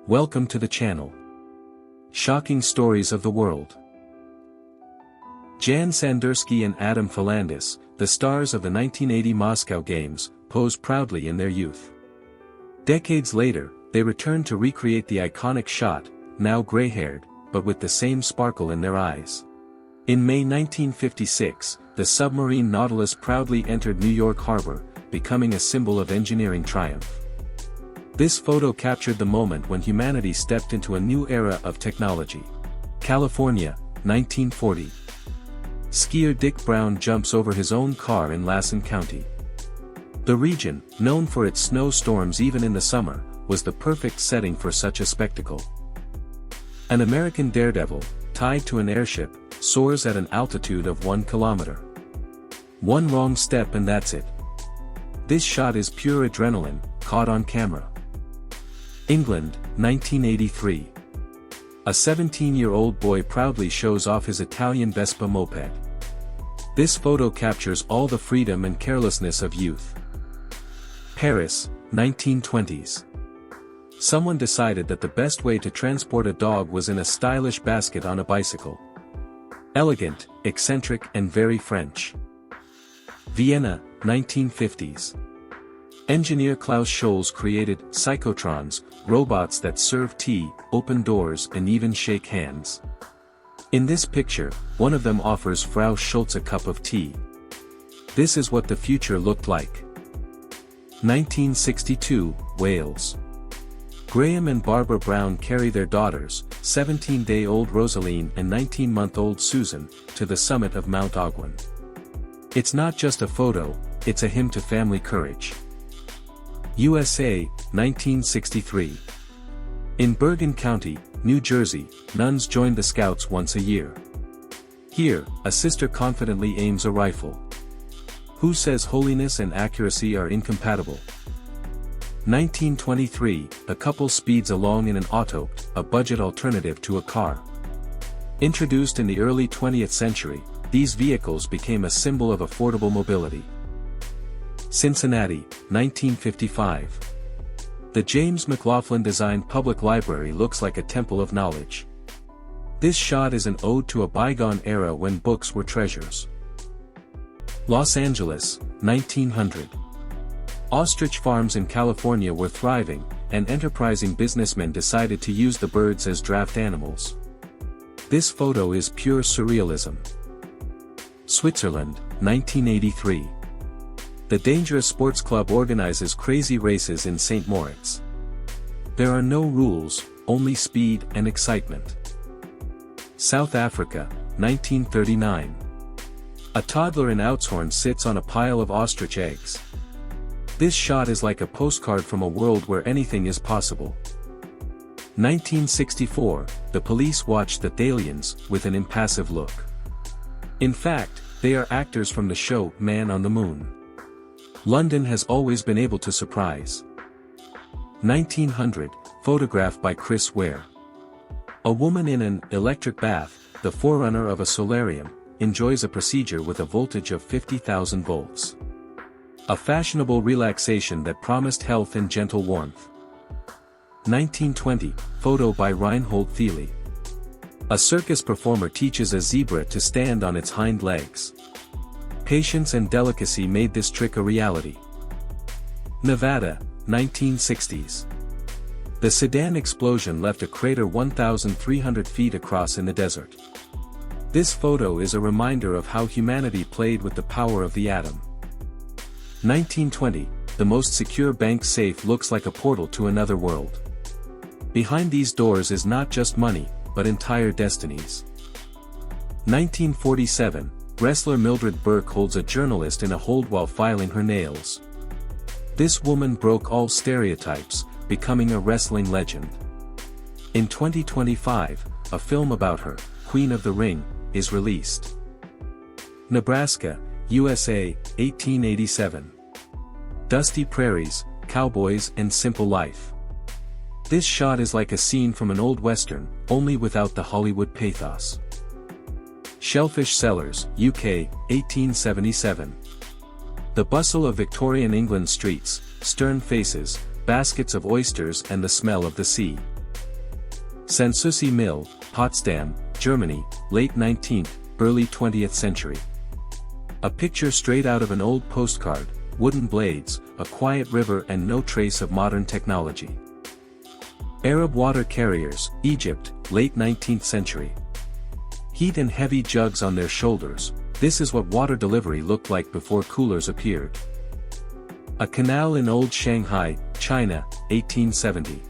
Welcome to the channel. Shocking Stories of the World. Jan Sandersky and Adam Falandis, the stars of the 1980 Moscow Games, pose proudly in their youth. Decades later, they return to recreate the iconic shot, now gray-haired, but with the same sparkle in their eyes. In May 1956, the submarine Nautilus proudly entered New York Harbor, becoming a symbol of engineering triumph. This photo captured the moment when humanity stepped into a new era of technology. California, 1940. Skier Dick Brown jumps over his own car in Lassen County. The region, known for its snowstorms even in the summer, was the perfect setting for such a spectacle. An American daredevil, tied to an airship, soars at an altitude of 1 kilometer. One wrong step and that's it. This shot is pure adrenaline, caught on camera. England, 1983. A 17-year-old boy proudly shows off his Italian Vespa moped. This photo captures all the freedom and carelessness of youth. Paris, 1920s. Someone decided that the best way to transport a dog was in a stylish basket on a bicycle. Elegant, eccentric and very French. Vienna, 1950s. Engineer Klaus Scholz created psychotrons, robots that serve tea, open doors and even shake hands. In this picture, one of them offers Frau Scholz a cup of tea. This is what the future looked like. 1962, Wales. Graham and Barbara Brown carry their daughters, 17-day-old Rosaline and 19-month-old Susan, to the summit of Mount Ogwen. It's not just a photo, it's a hymn to family courage. USA, 1963. In Bergen County, New Jersey, nuns joined the Scouts once a year. Here, a sister confidently aims a rifle. Who says holiness and accuracy are incompatible? 1923, a couple speeds along in an auto, a budget alternative to a car. Introduced in the early 20th century, these vehicles became a symbol of affordable mobility. Cincinnati, 1955. The James McLaughlin-designed public library looks like a temple of knowledge. This shot is an ode to a bygone era when books were treasures. Los Angeles, 1900. Ostrich farms in California were thriving, and enterprising businessmen decided to use the birds as draft animals. This photo is pure surrealism. Switzerland, 1983. The Dangerous Sports Club organizes crazy races in St. Moritz. There are no rules, only speed and excitement. South Africa, 1939. A toddler in Oudtshoorn sits on a pile of ostrich eggs. This shot is like a postcard from a world where anything is possible. 1964, the police watch the Thalians with an impassive look. In fact, they are actors from the show Man on the Moon. London has always been able to surprise. 1900, photographed by Chris Ware. A woman in an electric bath, the forerunner of a solarium, enjoys a procedure with a voltage of 50,000 volts. A fashionable relaxation that promised health and gentle warmth. 1920, photo by Reinhold Thiele. A circus performer teaches a zebra to stand on its hind legs. Patience and delicacy made this trick a reality. Nevada, 1960s. The Sedan explosion left a crater 1,300 feet across in the desert. This photo is a reminder of how humanity played with the power of the atom. 1920, the most secure bank safe looks like a portal to another world. Behind these doors is not just money, but entire destinies. 1947, wrestler Mildred Burke holds a journalist in a hold while filing her nails. This woman broke all stereotypes, becoming a wrestling legend. In 2025, a film about her, Queen of the Ring, is released. Nebraska, USA, 1887. Dusty prairies, cowboys and simple life. This shot is like a scene from an old western, only without the Hollywood pathos. Shellfish Sellers, UK, 1877. The bustle of Victorian England streets, stern faces, baskets of oysters and the smell of the sea. Sanssouci Mill, Potsdam, Germany, late 19th, early 20th century. A picture straight out of an old postcard, wooden blades, a quiet river and no trace of modern technology. Arab water carriers, Egypt, late 19th century. Heat and heavy jugs on their shoulders, this is what water delivery looked like before coolers appeared. A canal in old Shanghai, China, 1870.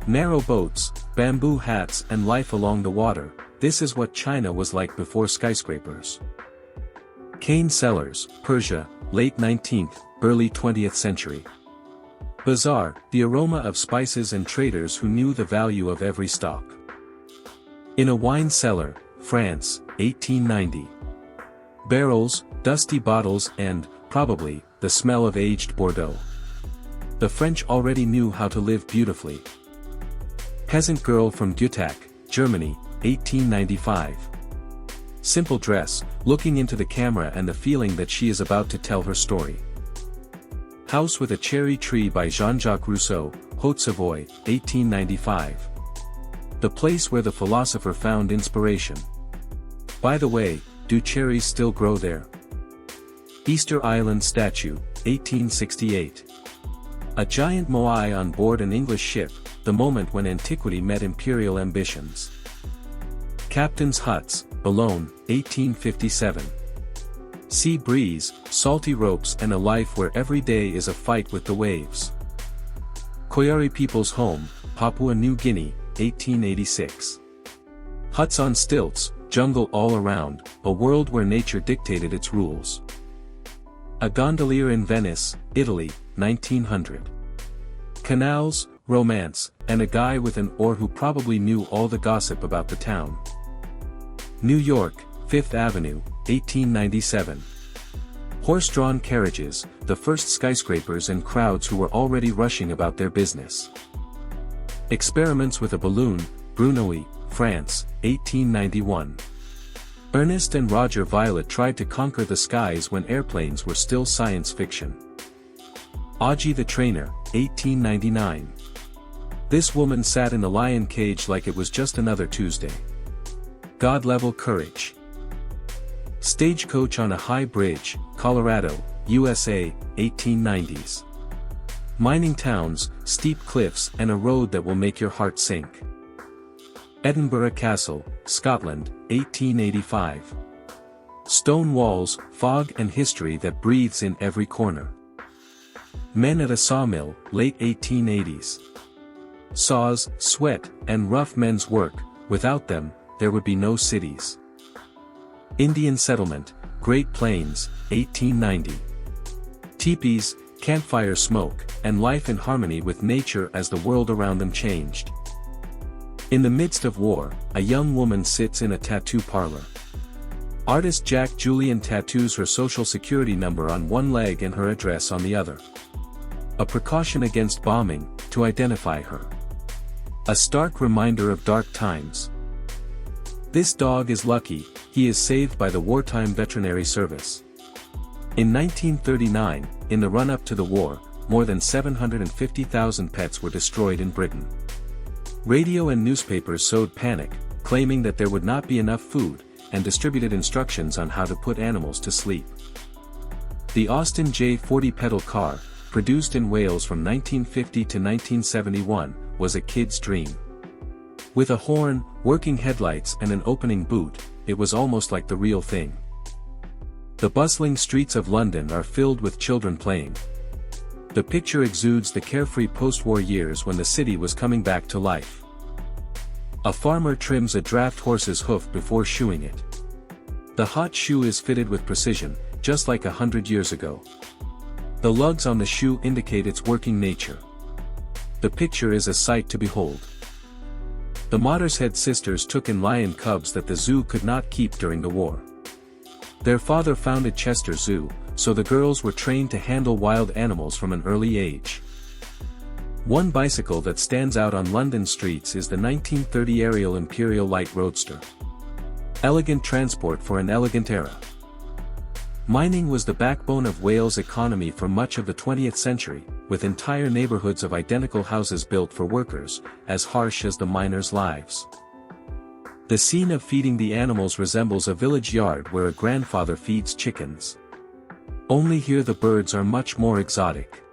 Narrow boats, bamboo hats and life along the water, this is what China was like before skyscrapers. Cane cellars, Persia, late 19th, early 20th century. Bazaar, the aroma of spices and traders who knew the value of every stock. In a wine cellar, France, 1890. Barrels, dusty bottles and, probably, the smell of aged Bordeaux. The French already knew how to live beautifully. Peasant girl from Dutak, Germany, 1895. Simple dress, looking into the camera and the feeling that she is about to tell her story. House with a Cherry Tree by Jean-Jacques Rousseau, Haute-Savoie, 1895. The place where the philosopher found inspiration. By the way, do cherries still grow there? Easter Island statue, 1868. A giant moai on board an English ship, the moment when antiquity met imperial ambitions. Captain's huts, Boulogne, 1857. Sea breeze, salty ropes and a life where every day is a fight with the waves. Koyari People's Home, Papua New Guinea, 1886. Huts on stilts, jungle all around, a world where nature dictated its rules. A gondolier in Venice, Italy, 1900. Canals, romance, and a guy with an oar who probably knew all the gossip about the town. New York, Fifth Avenue, 1897. Horse-drawn carriages, the first skyscrapers and crowds who were already rushing about their business. Experiments with a balloon, Brunoi, France, 1891. Ernest and Roger Violet tried to conquer the skies when airplanes were still science fiction. Augie the Trainer, 1899. This woman sat in the lion cage like it was just another Tuesday. God-level courage. Stagecoach on a high bridge, Colorado, USA, 1890s. Mining towns, steep cliffs and a road that will make your heart sink. Edinburgh Castle, Scotland, 1885. Stone walls, fog and history that breathes in every corner. Men at a sawmill, late 1880s. Saws, sweat, and rough men's work, without them, there would be no cities. Indian settlement, Great Plains, 1890. Teepees, campfire smoke, and life in harmony with nature as the world around them changed. In the midst of war, a young woman sits in a tattoo parlor. Artist Jack Julian tattoos her social security number on one leg and her address on the other. A precaution against bombing, to identify her. A stark reminder of dark times. This dog is lucky, he is saved by the wartime veterinary service. In 1939, in the run-up to the war, more than 750,000 pets were destroyed in Britain. Radio and newspapers sowed panic, claiming that there would not be enough food, and distributed instructions on how to put animals to sleep. The Austin J40 pedal car, produced in Wales from 1950 to 1971, was a kid's dream. With a horn, working headlights and an opening boot, it was almost like the real thing. The bustling streets of London are filled with children playing. The picture exudes the carefree post-war years when the city was coming back to life. A farmer trims a draft horse's hoof before shoeing it. The hot shoe is fitted with precision, just like 100 years ago. The lugs on the shoe indicate its working nature. The picture is a sight to behold. The Mottershead sisters took in lion cubs that the zoo could not keep during the war. Their father founded Chester Zoo, so the girls were trained to handle wild animals from an early age. One bicycle that stands out on London streets is the 1930 Ariel Imperial Light Roadster. Elegant transport for an elegant era. Mining was the backbone of Wales' economy for much of the 20th century, with entire neighborhoods of identical houses built for workers, as harsh as the miners' lives. The scene of feeding the animals resembles a village yard where a grandfather feeds chickens. Only here the birds are much more exotic.